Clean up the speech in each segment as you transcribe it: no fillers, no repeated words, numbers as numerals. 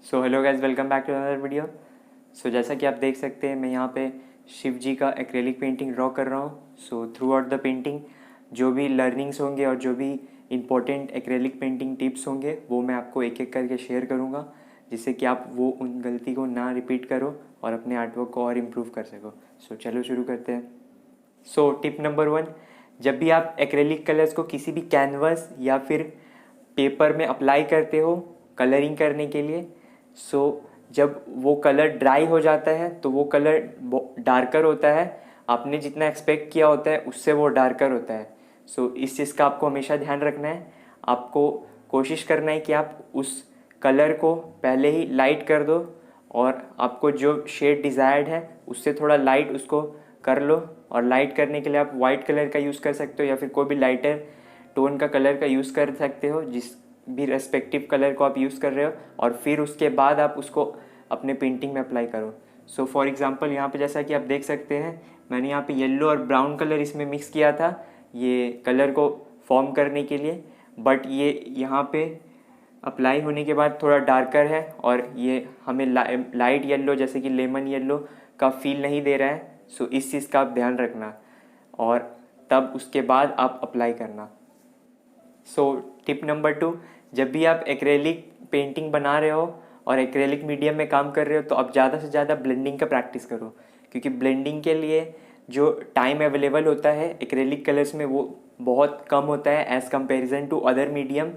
So hello guys, welcome back to another video. So जैसा कि आप देख सकते हैं, मैं यहाँ पे शिव जी का एक्रेलिक पेंटिंग ड्रॉ कर रहा हूँ। So through out the painting जो भी लर्निंग्स होंगे और जो भी इम्पोर्टेंट एक्रेलिक पेंटिंग टिप्स होंगे वो मैं आपको एक एक करके शेयर करूँगा, जिससे कि आप वो उन गलती को ना रिपीट करो और अपने आर्टवर्क को और इम्प्रूव कर सको। सो चलो शुरू करते हैं। सो टिप नंबर 1, जब भी आप एक्रेलिक कलर्स को किसी भी कैनवस या फिर पेपर में अप्लाई करते हो कलरिंग करने के लिए, जब वो कलर ड्राई हो जाता है तो वो कलर डार्कर होता है। आपने जितना एक्सपेक्ट किया होता है उससे वो डार्कर होता है। इस चीज़ का आपको हमेशा ध्यान रखना है। आपको कोशिश करना है कि आप उस कलर को पहले ही लाइट कर दो और आपको जो शेड डिज़ायर्ड है उससे थोड़ा लाइट उसको कर लो। और लाइट करने के लिए आप वाइट कलर का यूज़ कर सकते हो या फिर कोई भी लाइटर टोन का कलर का यूज़ कर सकते हो, जिस भी रेस्पेक्टिव कलर को आप यूज़ कर रहे हो, और फिर उसके बाद आप उसको अपने पेंटिंग में अप्लाई करो। फॉर एग्ज़ाम्पल यहाँ पे जैसा कि आप देख सकते हैं, मैंने यहाँ पे येलो और ब्राउन कलर इसमें मिक्स किया था ये कलर को फॉर्म करने के लिए, बट ये यहाँ पे अप्लाई होने के बाद थोड़ा डार्कर है और ये हमें लाइट येलो जैसे कि लेमन येलो का फील नहीं दे रहा है। इस चीज़ का आप ध्यान रखना और तब उसके बाद आप अप्लाई करना। टिप नंबर 2, जब भी आप एक्रेलिक पेंटिंग बना रहे हो और एक्रेलिक मीडियम में काम कर रहे हो तो आप ज़्यादा से ज़्यादा ब्लेंडिंग का प्रैक्टिस करो, क्योंकि ब्लेंडिंग के लिए जो टाइम अवेलेबल होता है एक्रेलिक कलर्स में वो बहुत कम होता है as comparison to other medium.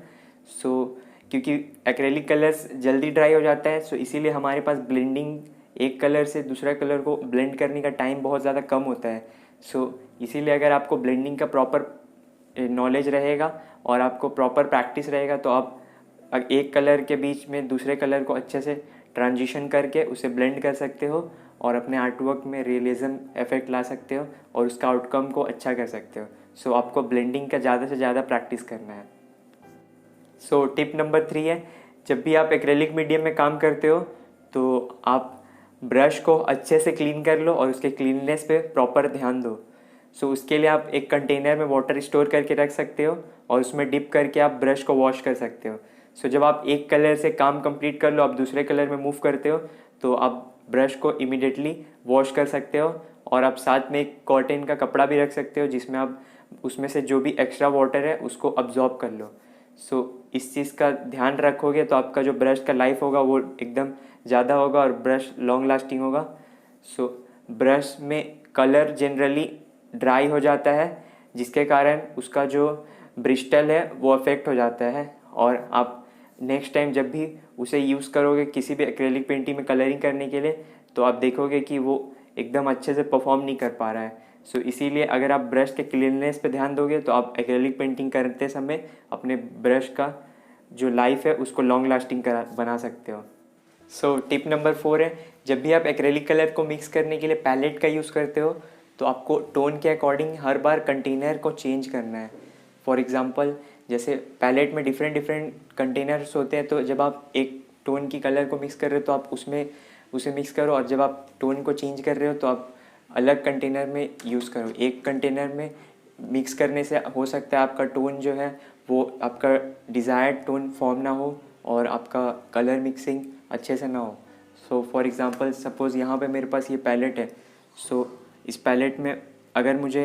क्योंकि एक्रेलिक कलर्स जल्दी ड्राई हो जाता है, इसीलिए हमारे पास ब्लेंडिंग एक कलर से दूसरा कलर को ब्लेंड करने का टाइम बहुत ज़्यादा कम होता है। इसीलिए अगर आपको ब्लेंडिंग का प्रॉपर नॉलेज रहेगा और आपको प्रॉपर प्रैक्टिस रहेगा तो आप एक कलर के बीच में दूसरे कलर को अच्छे से ट्रांजिशन करके उसे ब्लेंड कर सकते हो और अपने आर्टवर्क में रियलिज्म इफेक्ट ला सकते हो और उसका आउटकम को अच्छा कर सकते हो। आपको ब्लेंडिंग का ज़्यादा से ज़्यादा प्रैक्टिस करना है। टिप नंबर 3 है, जब भी आप एक्रेलिक मीडियम में काम करते हो तो आप ब्रश को अच्छे से क्लीन कर लो और उसके क्लीननेस पे प्रॉपर ध्यान दो। उसके लिए आप एक कंटेनर में वाटर स्टोर करके रख सकते हो और उसमें डिप करके आप ब्रश को वॉश कर सकते हो। जब आप एक कलर से काम कंप्लीट कर लो, आप दूसरे कलर में मूव करते हो तो आप ब्रश को इमीडिएटली वॉश कर सकते हो। और आप साथ में एक कॉटन का कपड़ा भी रख सकते हो जिसमें आप उसमें से जो भी एक्स्ट्रा वाटर है उसको अब्जॉर्ब कर लो। इस चीज़ का ध्यान रखोगे तो आपका जो ब्रश का लाइफ होगा वो एकदम ज़्यादा होगा और ब्रश लॉन्ग लास्टिंग होगा। ब्रश में कलर जनरली ड्राई हो जाता है जिसके कारण उसका जो ब्रिस्टल है वो अफेक्ट हो जाता है और आप नेक्स्ट टाइम जब भी उसे यूज़ करोगे किसी भी एक्रेलिक पेंटिंग में कलरिंग करने के लिए तो आप देखोगे कि वो एकदम अच्छे से परफॉर्म नहीं कर पा रहा है। इसीलिए अगर आप ब्रश के क्लीननेस पे ध्यान दोगे तो आप एक्रेलिक पेंटिंग करते समय अपने ब्रश का जो लाइफ है उसको लॉन्ग लास्टिंग बना सकते हो। टिप नंबर 4 है, जब भी आप एक्रेलिक कलर को मिक्स करने के लिए पैलेट का यूज़ करते हो तो आपको टोन के अकॉर्डिंग हर बार कंटेनर को चेंज करना है। फॉर एग्ज़ाम्पल जैसे पैलेट में डिफरेंट डिफरेंट कंटेनर्स होते हैं, तो जब आप एक टोन की कलर को मिक्स कर रहे हो तो आप उसमें उसे मिक्स करो और जब आप टोन को चेंज कर रहे हो तो आप अलग कंटेनर में यूज़ करो। एक कंटेनर में मिक्स करने से हो सकता है आपका टोन जो है वो आपका डिज़ायर्ड टोन फॉर्म ना हो और आपका कलर मिक्सिंग अच्छे से ना हो। फॉर एग्ज़ाम्पल सपोज़ यहाँ पे मेरे पास ये पैलेट है। इस पैलेट में अगर मुझे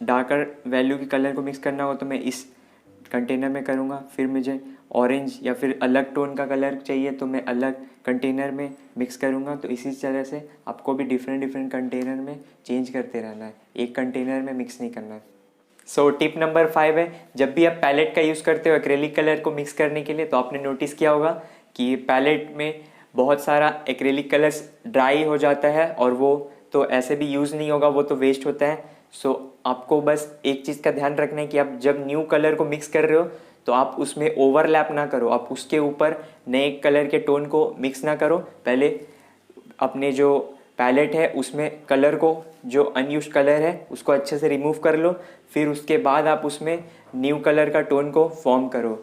डार्कर वैल्यू की कलर को मिक्स करना हो तो मैं इस कंटेनर में करूँगा। फिर मुझे ऑरेंज या फिर अलग टोन का कलर चाहिए तो मैं अलग कंटेनर में मिक्स करूँगा। तो इसी तरह से आपको भी डिफरेंट डिफरेंट कंटेनर में चेंज करते रहना है, एक कंटेनर में मिक्स नहीं करना है। टिप नंबर 5 है, जब भी आप पैलेट का यूज़ करते हो एक्रेलिक कलर को मिक्स करने के लिए तो आपने नोटिस किया होगा कि पैलेट में बहुत सारा एक्रेलिक कलर्स ड्राई हो जाता है और वो तो ऐसे भी यूज़ नहीं होगा, वो तो वेस्ट होता है। आपको बस एक चीज़ का ध्यान रखना है कि आप जब न्यू कलर को मिक्स कर रहे हो तो आप उसमें ओवरलैप ना करो, आप उसके ऊपर नए कलर के टोन को मिक्स ना करो। पहले अपने जो पैलेट है उसमें कलर को जो अनयूज्ड कलर है उसको अच्छे से रिमूव कर लो, फिर उसके बाद आप उसमें न्यू कलर का टोन को फॉर्म करो।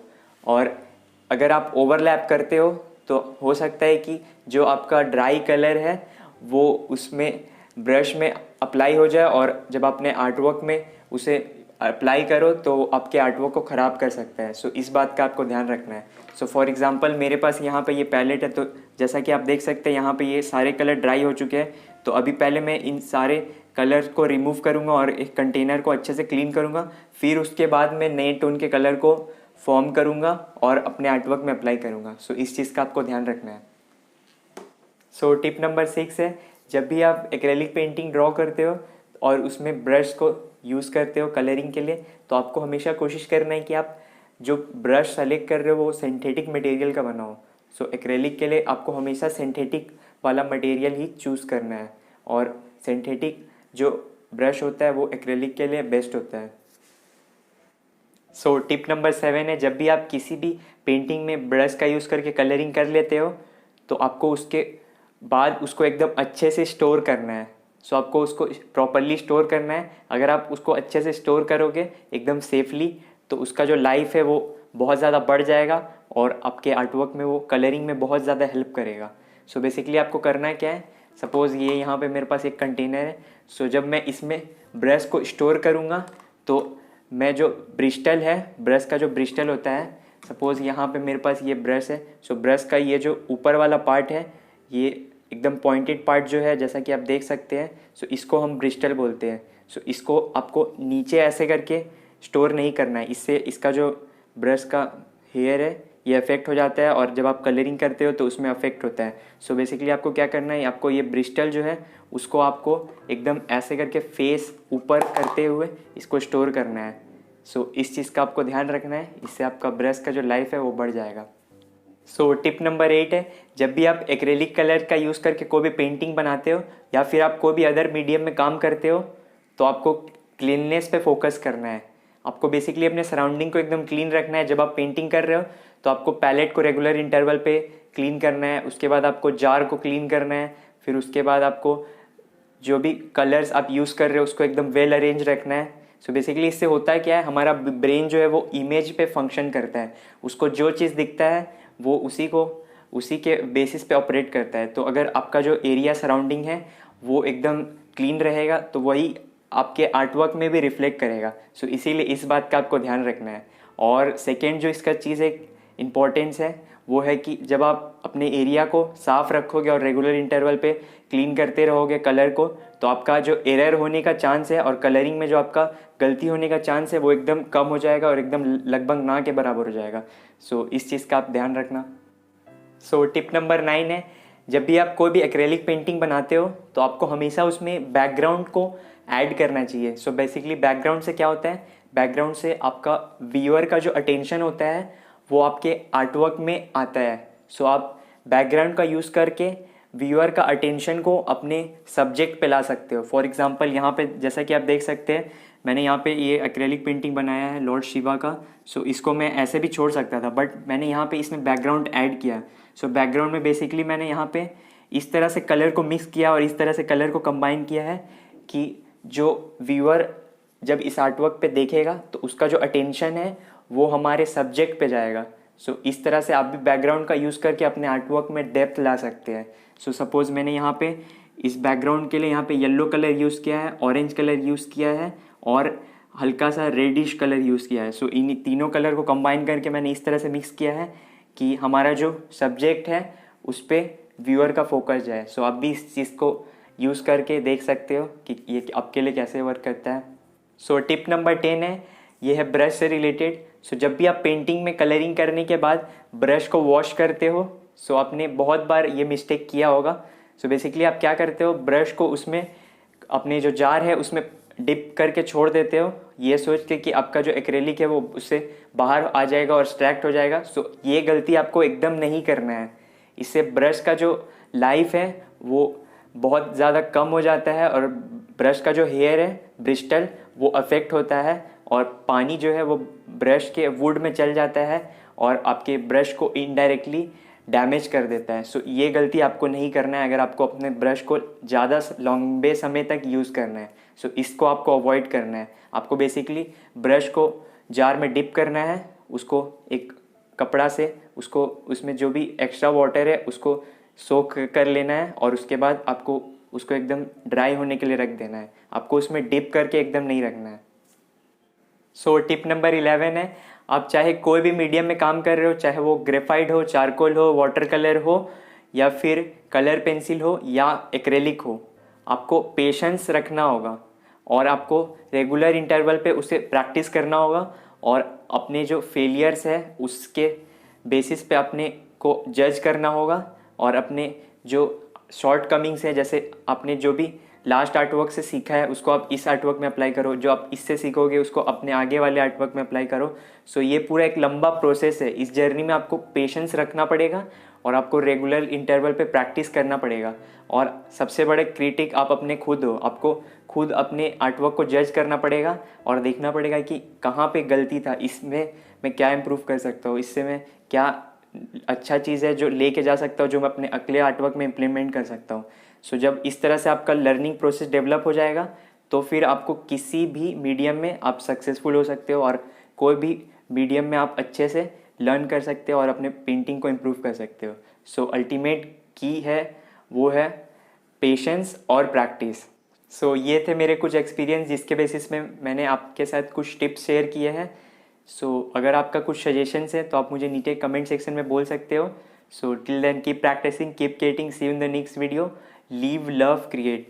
और अगर आप ओवरलैप करते हो तो हो सकता है कि जो आपका ड्राई कलर है वो उसमें ब्रश में अप्लाई हो जाए और जब आपने आर्टवर्क में उसे अप्लाई करो तो आपके आर्टवर्क को ख़राब कर सकता है। सो इस बात का आपको ध्यान रखना है। सो फॉर एग्जांपल मेरे पास यहाँ पे ये पैलेट है, तो जैसा कि आप देख सकते हैं यहाँ पे ये सारे कलर ड्राई हो चुके हैं। तो अभी पहले मैं इन सारे कलर को रिमूव करूँगा और एक कंटेनर को अच्छे से क्लीन करूँगा, फिर उसके बाद मैं नए टोन के कलर को फॉर्म करूँगा और अपने आर्टवर्क में अप्लाई करूँगा। सो इस चीज़ का आपको ध्यान रखना है। सो टिप नंबर 6 है, जब भी आप एक्रेलिक पेंटिंग ड्रॉ करते हो और उसमें ब्रश को यूज़ करते हो कलरिंग के लिए, तो आपको हमेशा कोशिश करना है कि आप जो ब्रश सेलेक्ट कर रहे हो वो सिंथेटिक मटेरियल का बना हो। सो एक्रेलिक के लिए आपको हमेशा सिंथेटिक वाला मटेरियल ही चूज़ करना है, और सिंथेटिक जो ब्रश होता है वो एक्रेलिक के लिए बेस्ट होता है। सो टिप नंबर 7 है, जब भी आप किसी भी पेंटिंग में ब्रश का यूज़ करके कलरिंग कर लेते हो तो आपको उसके बाद उसको एकदम अच्छे से स्टोर करना है। सो आपको उसको प्रॉपरली स्टोर करना है। अगर आप उसको अच्छे से स्टोर करोगे एकदम सेफली, तो उसका जो लाइफ है वो बहुत ज़्यादा बढ़ जाएगा और आपके आर्टवर्क में वो कलरिंग में बहुत ज़्यादा हेल्प करेगा। सो बेसिकली आपको करना है क्या है, सपोज़ ये यहाँ पे मेरे पास एक कंटेनर है। सो जब मैं इसमें ब्रश को स्टोर करूँगा तो मैं जो ब्रिस्टल है, ब्रश का जो ब्रिस्टल होता है, सपोज़ यहाँ पे मेरे पास ये ब्रश है। सो ब्रश का ये जो ऊपर वाला पार्ट है, ये एकदम पॉइंटेड पार्ट जो है, जैसा कि आप देख सकते हैं, सो इसको हम ब्रिस्टल बोलते हैं। सो इसको आपको नीचे ऐसे करके स्टोर नहीं करना है, इससे इसका जो ब्रश का हेयर है ये अफेक्ट हो जाता है और जब आप कलरिंग करते हो तो उसमें अफेक्ट होता है। सो बेसिकली आपको क्या करना है, आपको ये ब्रिस्टल जो है उसको आपको एकदम ऐसे करके फेस ऊपर करते हुए इसको स्टोर करना है। सो इस चीज़ का आपको ध्यान रखना है, इससे आपका ब्रश का जो लाइफ है वो बढ़ जाएगा। सो टिप नंबर 8 है, जब भी आप एक्रेलिक कलर का यूज़ करके कोई भी पेंटिंग बनाते हो या फिर आप कोई भी अदर मीडियम में काम करते हो, तो आपको क्लीननेस पे फोकस करना है। आपको बेसिकली अपने सराउंडिंग को एकदम क्लीन रखना है। जब आप पेंटिंग कर रहे हो तो आपको पैलेट को रेगुलर इंटरवल पे क्लीन करना है, उसके बाद आपको जार को क्लीन करना है, फिर उसके बाद आपको जो भी कलर्स आप यूज़ कर रहे हो उसको एकदम वेल अरेंज रखना है। सो बेसिकली इससे होता है क्या है, हमारा ब्रेन जो है वो इमेज पे फंक्शन करता है। उसको जो चीज़ दिखता है वो उसी के बेसिस पे ऑपरेट करता है। तो अगर आपका जो एरिया सराउंडिंग है वो एकदम क्लीन रहेगा तो वही आपके आर्टवर्क में भी रिफ्लेक्ट करेगा। सो इसीलिए इस बात का आपको ध्यान रखना है। और सेकेंड जो इसका चीज़ एक इम्पॉर्टेंस है वो है कि जब आप अपने एरिया को साफ़ रखोगे और रेगुलर इंटरवल पे क्लीन करते रहोगे कलर को, तो आपका जो एरर होने का चांस है और कलरिंग में जो आपका गलती होने का चांस है वो एकदम कम हो जाएगा और एकदम लगभग ना के बराबर हो जाएगा। सो इस चीज़ का आप ध्यान रखना। सो टिप नंबर 9 है, जब भी आप कोई भी एक्रेलिक पेंटिंग बनाते हो तो आपको हमेशा उसमें बैकग्राउंड को ऐड करना चाहिए। सो बेसिकली बैकग्राउंड से क्या होता है, बैकग्राउंड से आपका व्यूअर का जो अटेंशन होता है वो आपके आर्टवर्क में आता है। सो आप बैकग्राउंड का यूज़ करके व्यूअर का अटेंशन को अपने सब्जेक्ट पे ला सकते हो। फॉर एग्जांपल यहाँ पे जैसा कि आप देख सकते हैं, मैंने यहाँ पे ये एक्रेलिक पेंटिंग बनाया है लॉर्ड शिवा का। सो इसको मैं ऐसे भी छोड़ सकता था, बट मैंने यहाँ पे इसमें बैकग्राउंड ऐड किया। सो बैकग्राउंड में बेसिकली मैंने यहाँ पे इस तरह से कलर को मिक्स किया और इस तरह से कलर को कंबाइन किया है कि जो व्यूअर जब इस आर्टवर्क पे देखेगा तो उसका जो अटेंशन है वो हमारे सब्जेक्ट पे जाएगा। सो इस तरह से आप भी बैकग्राउंड का यूज़ करके अपने आर्टवर्क में डेप्थ ला सकते हैं। सो सपोज़ मैंने यहाँ पे इस बैकग्राउंड के लिए यहाँ पे येलो कलर यूज़ किया है, ऑरेंज कलर यूज़ किया है और हल्का सा रेडिश कलर यूज़ किया है। सो इन तीनों कलर को कंबाइन करके मैंने इस तरह से मिक्स किया है कि हमारा जो सब्जेक्ट है उस पर व्यूअर का फोकस जाए। सो आप भी इस चीज़ को यूज़ करके देख सकते हो कि ये आपके लिए कैसे वर्क करता है। सो टिप नंबर 10 है, ये है ब्रश से रिलेटेड। सो जब भी आप पेंटिंग में कलरिंग करने के बाद ब्रश को वॉश करते हो, सो आपने बहुत बार ये मिस्टेक किया होगा। सो बेसिकली आप क्या करते हो, ब्रश को उसमें अपने जो जार है उसमें डिप करके छोड़ देते हो, ये सोच के कि आपका जो एक्रेलिक है वो उससे बाहर आ जाएगा और एक्सट्रैक्ट हो जाएगा। सो ये गलती आपको एकदम नहीं करना है। इससे ब्रश का जो लाइफ है वो बहुत ज़्यादा कम हो जाता है और ब्रश का जो हेयर है ब्रिस्टल वो अफेक्ट होता है और पानी जो है वो ब्रश के वुड में चल जाता है और आपके ब्रश को इनडायरेक्टली डैमेज कर देता है। सो ये गलती आपको नहीं करना है अगर आपको अपने ब्रश को ज़्यादा लंबे समय तक यूज़ करना है। सो इसको आपको अवॉइड करना है। आपको बेसिकली ब्रश को जार में डिप करना है, उसको एक कपड़ा से उसको उसमें जो भी एक्स्ट्रा वाटर है उसको सोख कर लेना है और उसके बाद आपको उसको एकदम ड्राई होने के लिए रख देना है। आपको उसमें डिप करके एकदम नहीं रखना है। सो टिप नंबर 11 है, आप चाहे कोई भी मीडियम में काम कर रहे हो, चाहे वो ग्रेफाइट हो, चारकोल हो, वाटर कलर हो, या फिर कलर पेंसिल हो या एक्रेलिक हो, आपको पेशेंस रखना होगा और आपको रेगुलर इंटरवल पे उसे प्रैक्टिस करना होगा और अपने जो फेलियर्स है उसके बेसिस पे अपने को जज करना होगा और अपने जो शॉर्ट कमिंग्स है, जैसे आपने जो भी लास्ट आर्टवर्क से सीखा है उसको आप इस आर्टवर्क में अप्लाई करो, जो आप इससे सीखोगे उसको अपने आगे वाले आर्टवर्क में अप्लाई करो। सो ये पूरा एक लंबा प्रोसेस है। इस जर्नी में आपको पेशेंस रखना पड़ेगा और आपको रेगुलर इंटरवल पे प्रैक्टिस करना पड़ेगा। और सबसे बड़े क्रिटिक आप अपने खुद हो, आपको खुद अपने आर्टवर्क को जज करना पड़ेगा और देखना पड़ेगा कि कहाँ पे गलती था, इसमें मैं क्या इम्प्रूव कर सकता हूँ, इससे मैं क्या अच्छा चीज़ है जो लेके जा सकता हूँ, जो मैं अपने अगले आर्टवर्क में इम्प्लीमेंट कर सकता हूँ। सो जब इस तरह से आपका लर्निंग प्रोसेस डेवलप हो जाएगा तो फिर आपको किसी भी मीडियम में आप सक्सेसफुल हो सकते हो और कोई भी मीडियम में आप अच्छे से लर्न कर सकते हो और अपने पेंटिंग को इम्प्रूव कर सकते हो। सो अल्टीमेट की है वो है पेशेंस और प्रैक्टिस। सो ये थे मेरे कुछ एक्सपीरियंस जिसके बेसिस में मैंने आपके साथ कुछ टिप्स शेयर किए हैं। सो अगर आपका कुछ सजेशंस है तो आप मुझे नीचे कमेंट सेक्शन में बोल सकते हो। So till then keep practicing, keep creating, see you in the next video. Live love create.